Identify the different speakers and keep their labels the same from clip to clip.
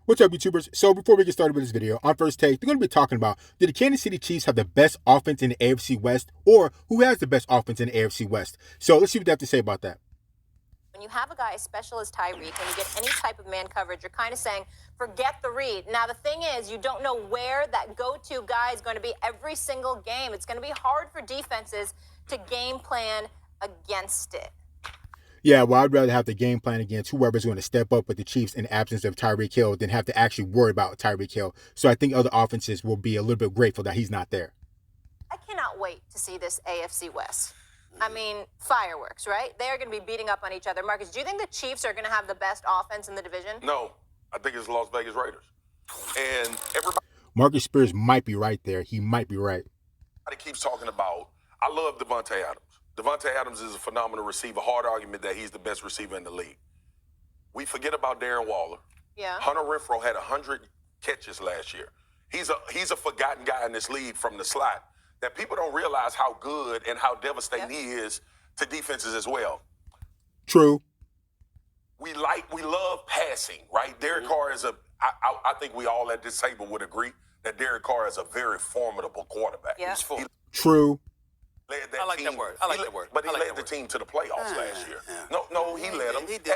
Speaker 1: What's up, YouTubers? So before we get started with this video, on First Take, they're going to be talking about, do the Kansas City Chiefs have the best offense in the AFC West, or who has the best offense in the AFC West? So let's see what they have to say about that.
Speaker 2: When you have a guy as special as Tyreek, when you get any type of man coverage, you're kind of saying, forget the read. Now, the thing is, you don't know where that go-to guy is going to be every single game. It's going to be hard for defenses to game plan against it.
Speaker 1: Yeah, well, I'd rather have the game plan against whoever's going to step up with the Chiefs in the absence of Tyreek Hill than have to actually worry about Tyreek Hill. So I think other offenses will be a little bit grateful that he's not there.
Speaker 2: I cannot wait to see this AFC West. I mean, fireworks, right? They're going to be beating up on each other. Marcus, do you think the Chiefs are going to have the best offense in the division?
Speaker 3: No, I think it's the Las Vegas Raiders. And everybody
Speaker 1: Marcus Spears might be right there. He might be right.
Speaker 3: keeps talking about, I love Devontae Adams. Devontae Adams is a phenomenal receiver. Hard argument that he's the best receiver in the league. We forget about Darren Waller.
Speaker 2: Yeah.
Speaker 3: Hunter Renfrow had 100 catches last year. He's a forgotten guy in this league from the slot that people don't realize how good and how devastating he is to defenses as well.
Speaker 1: True.
Speaker 3: We love passing, right? Derek Carr is I think we all at this table would agree that Derek Carr is a very formidable quarterback.
Speaker 2: Yeah.
Speaker 1: True.
Speaker 3: I like that word. But he led the team to the playoffs last year. No, he led them.
Speaker 4: He did.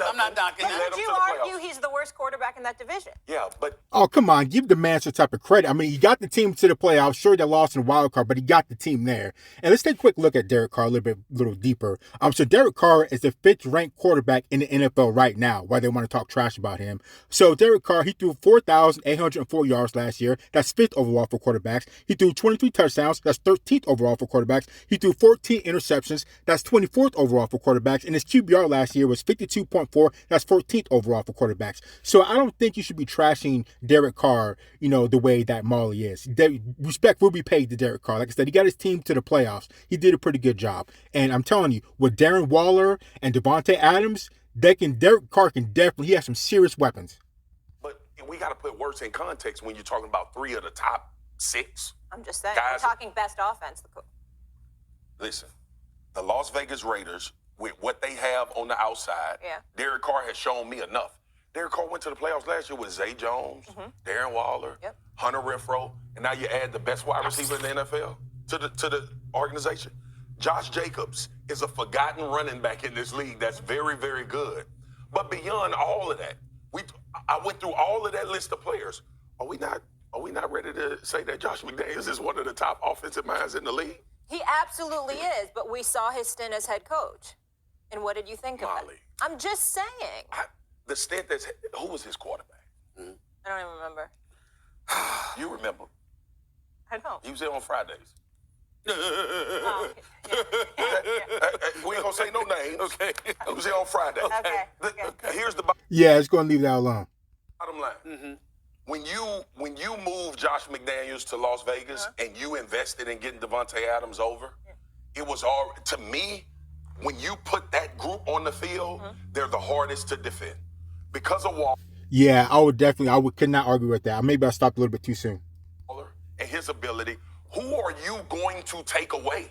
Speaker 4: I'm not knocking that.
Speaker 2: Would you argue he's the worst quarterback in that division?
Speaker 3: Yeah, but
Speaker 1: Oh, come on. Give the man some type of credit. I mean, he got the team to the playoffs. Sure, they lost in the wild card, but he got the team there. And let's take a quick look at Derek Carr a little deeper. So Derek Carr is the 5th-ranked quarterback in the NFL right now, why they want to talk trash about him. So Derek Carr, he threw 4,804 yards last year. That's 5th overall for quarterbacks. He threw 23 touchdowns. That's 13th overall for quarterbacks. He threw 14 interceptions. That's 24th overall for quarterbacks. And his QBR last year was 52.4. That's 14th overall for quarterbacks. So I don't think you should be trashing Derek Carr, the way that Marley is. Respect will be paid to Derek Carr. Like I said, he got his team to the playoffs. He did a pretty good job. And I'm telling you, with Darren Waller and Devontae Adams, Derek Carr he has some serious weapons.
Speaker 3: But we got to put words in context when you're talking about 3 of the top 6.
Speaker 2: I'm just saying.
Speaker 3: Guys,
Speaker 2: we're talking best offense.
Speaker 3: Listen, the Las Vegas Raiders, with what they have on the outside, Derek Carr has shown me enough. Derek Carr went to the playoffs last year with Zay Jones, Darren Waller, Hunter Renfrow, and now you add the best wide receiver in the NFL to the organization. Josh Jacobs is a forgotten running back in this league that's very, very good. But beyond all of that, I went through all of that list of players. Are we not ready to say that Josh McDaniels is one of the top offensive minds in the league?
Speaker 2: He absolutely is, but we saw his stint as head coach. And what did you think of it? I'm just saying.
Speaker 3: The stint who was his quarterback?
Speaker 2: I don't even remember.
Speaker 3: You remember?
Speaker 2: I don't.
Speaker 3: He was there on Fridays.
Speaker 2: Oh,
Speaker 3: We ain't gonna say no names. Okay. He was there on Friday.
Speaker 2: Okay.
Speaker 3: Here's the
Speaker 1: Yeah, it's going to leave that alone.
Speaker 3: bottom line. When you move Josh McDaniels to Las Vegas and you invested in getting Devontae Adams over, it was all, to me, when you put that group on the field, they're the hardest to defend. Because of Waller.
Speaker 1: Yeah, could not argue with that. Maybe I stopped a little bit too soon.
Speaker 3: And his ability, who are you going to take away?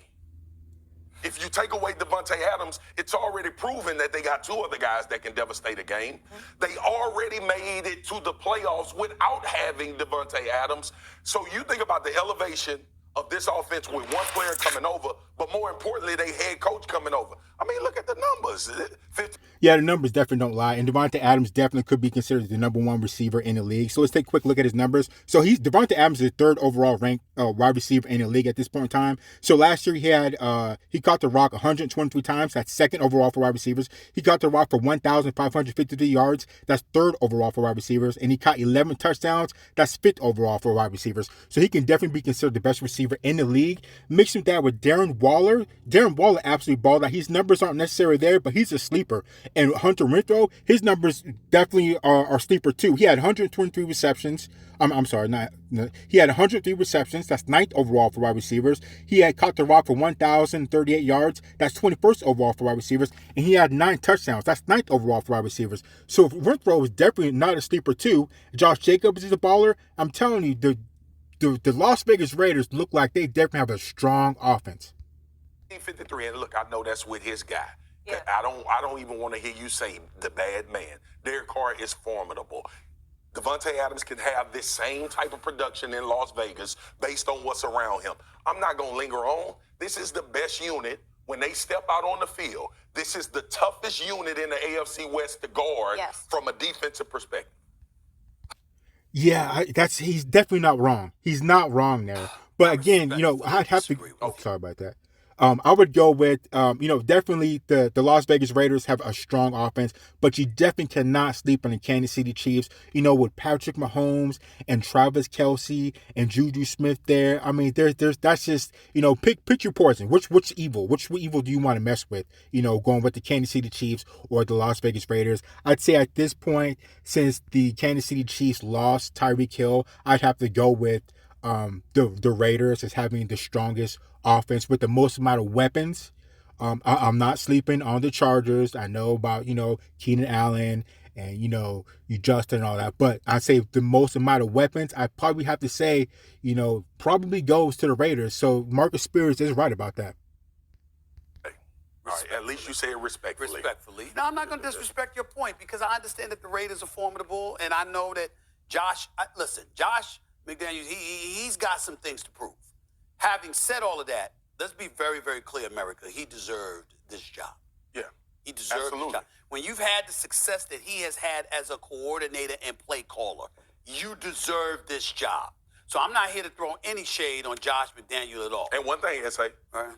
Speaker 3: If you take away Devontae Adams, it's already proven that they got 2 other guys that can devastate a game. They already made it to the playoffs without having Devontae Adams. So you think about the elevation of this offense with one player coming over, but more importantly, they head coach coming over. I mean, look at the numbers.
Speaker 1: Yeah, the numbers definitely don't lie. And Devontae Adams definitely could be considered the #1 receiver in the league. So let's take a quick look at his numbers. So Devontae Adams is the 3rd overall ranked wide receiver in the league at this point in time. So last year he caught the rock 123 times. That's 2nd overall for wide receivers. He caught the rock for 1,553 yards. That's 3rd overall for wide receivers. And he caught 11 touchdowns. That's 5th overall for wide receivers. So he can definitely be considered the best receiver in the league. Mixing that with Darren Waller. Darren Waller absolutely balled out. His numbers aren't necessarily there, but he's a sleeper. And Hunter Renfrow, his numbers definitely are sleeper too. He had 123 receptions. He had 103 receptions. That's 9th overall for wide receivers. He had caught the rock for 1,038 yards. That's 21st overall for wide receivers. And he had 9 touchdowns. That's 9th overall for wide receivers. So Renfrow is definitely not a sleeper too. Josh Jacobs is a baller. I'm telling you, the Las Vegas Raiders look like they definitely have a strong offense.
Speaker 3: 53, and look, I know that's with his guy.
Speaker 2: Yeah.
Speaker 3: I don't even want to hear you say the bad man. Derek Carr is formidable. Devontae Adams can have this same type of production in Las Vegas based on what's around him. I'm not going to linger on. This is the best unit when they step out on the field. This is the toughest unit in the AFC West to guard from a defensive perspective.
Speaker 1: Yeah, he's definitely not wrong. He's not wrong there. But again, I'd have to. Oh, sorry about that. I would go with, definitely the Las Vegas Raiders have a strong offense, but you definitely cannot sleep on the Kansas City Chiefs. With Patrick Mahomes and Travis Kelce and JuJu Smith there. I mean, that's just, pick your poison. Which evil do you want to mess with? Going with the Kansas City Chiefs or the Las Vegas Raiders. I'd say at this point, since the Kansas City Chiefs lost Tyreek Hill, I'd have to go with the Raiders as having the strongest offense with the most amount of weapons. I'm not sleeping on the Chargers. I know about, Keenan Allen and, you Justin and all that. But I'd say the most amount of weapons, I probably have to say, probably goes to the Raiders. So Marcus Spears is right about that.
Speaker 3: All right, at least you say it respectfully.
Speaker 4: No, I'm not going to disrespect your point because I understand that the Raiders are formidable, and I know that Josh McDaniels, he's got some things to prove. Having said all of that, let's be very, very clear, America. He deserved this job.
Speaker 3: Yeah,
Speaker 4: he deserved this job. When you've had the success that he has had as a coordinator and play caller, you deserve this job. So I'm not here to throw any shade on Josh McDaniels at all.
Speaker 3: And one thing, S.A.,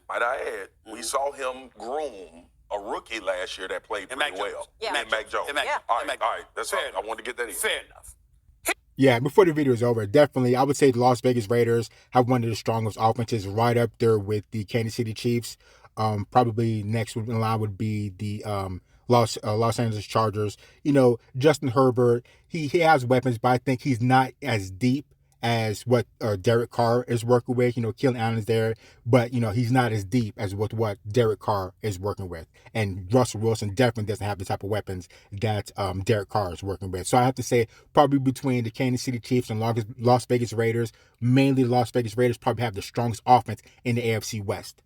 Speaker 3: might I add, we saw him groom a rookie last year that played pretty well.
Speaker 2: Yeah.
Speaker 3: Mac Jones. All right. That's all. I wanted to get that in.
Speaker 4: Fair enough.
Speaker 1: Yeah, before the video is over, definitely, I would say the Las Vegas Raiders have one of the strongest offenses right up there with the Kansas City Chiefs. Probably next in line would be the Los Angeles Chargers. Justin Herbert, he has weapons, but I think he's not as deep as what Derek Carr is working with. Kenann Allen is there, but, he's not as deep as what Derek Carr is working with. And Russell Wilson definitely doesn't have the type of weapons that Derek Carr is working with. So I have to say probably between the Kansas City Chiefs and Las Vegas Raiders, mainly the Las Vegas Raiders probably have the strongest offense in the AFC West.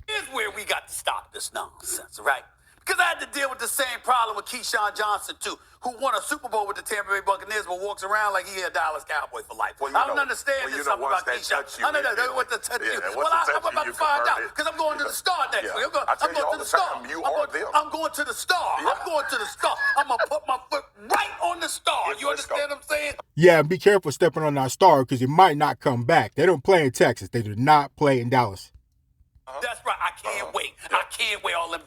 Speaker 4: Here's where we got to stop this nonsense, right? Because I had to deal with the same problem with Keyshawn Johnson, too, who won a Super Bowl with the Tampa Bay Buccaneers but walks around like he a Dallas Cowboy for life. I don't understand this stuff about Keyshawn. I don't know what to touch you. Well, I'm about to find out because I'm going to the Star next week. I'm going to the Star. I'm going to the Star. I'm going to the Star. I'm going to put my foot right on the Star. You understand what I'm saying?
Speaker 1: Yeah, be careful stepping on that Star because it might not come back. They don't play in Texas. They do not play in Dallas.
Speaker 4: That's right. I can't wait. I can't wait. All them